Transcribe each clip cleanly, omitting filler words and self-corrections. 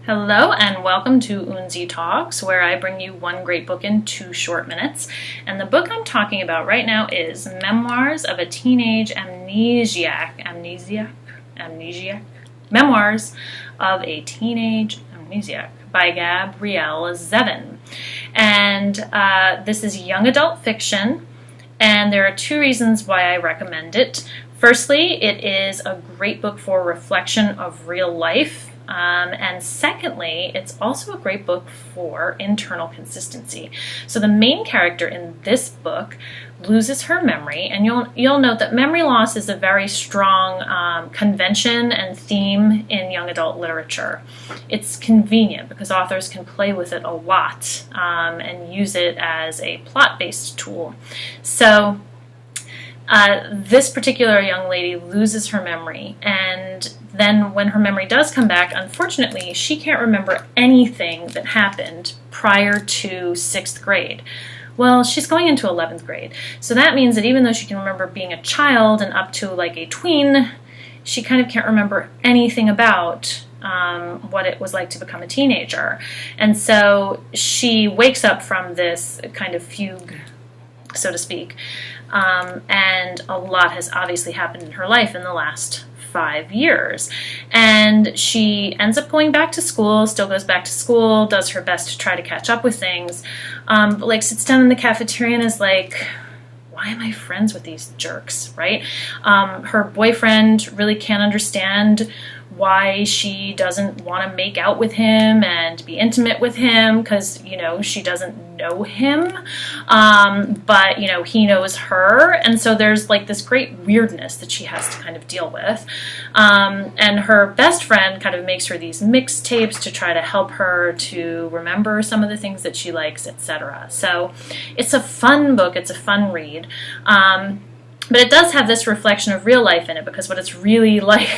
Hello and welcome to Unzi Talks, where I bring you one great book in 2 short minutes. And the book I'm talking about right now is Memoirs of a Teenage Amnesiac. Memoirs of a Teenage Amnesiac by Gabrielle Zevin. And this is young adult fiction, and there are 2 reasons why I recommend it. Firstly, it is a great book for reflection of real life. And secondly, it's also a great book for internal consistency. So the main character in this book loses her memory, and you'll note that memory loss is a very strong convention and theme in young adult literature. It's convenient because authors can play with it a lot and use it as a plot-based tool. So this particular young lady loses her memory, and then when her memory does come back, unfortunately, she can't remember anything that happened prior to 6th grade. Well, she's going into 11th grade, so that means that even though she can remember being a child and up to like a tween, she kind of can't remember anything about what it was like to become a teenager. And so she wakes up from this kind of fugue, so to speak, and a lot has obviously happened in her life in the last 5 years. And she ends up going back to school, still goes back to school, does her best to try to catch up with things, but like sits down in the cafeteria and is like, why am I friends with these jerks, right? Her boyfriend really can't understand why she doesn't want to make out with him and be intimate with him because, she doesn't know him, but, he knows her. And so there's like this great weirdness that she has to kind of deal with. And her best friend kind of makes her these mixtapes to try to help her to remember some of the things that she likes, etc. So it's a fun book. It's a fun read. But it does have this reflection of real life in it, because what it's really like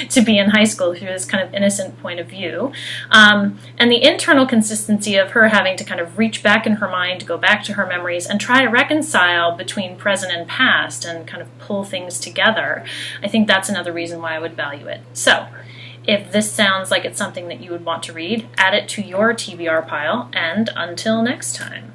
to be in high school through this kind of innocent point of view. And the internal consistency of her having to kind of reach back in her mind, go back to her memories, and try to reconcile between present and past and kind of pull things together. I think that's another reason why I would value it. So, if this sounds like it's something that you would want to read, add it to your TBR pile, and until next time.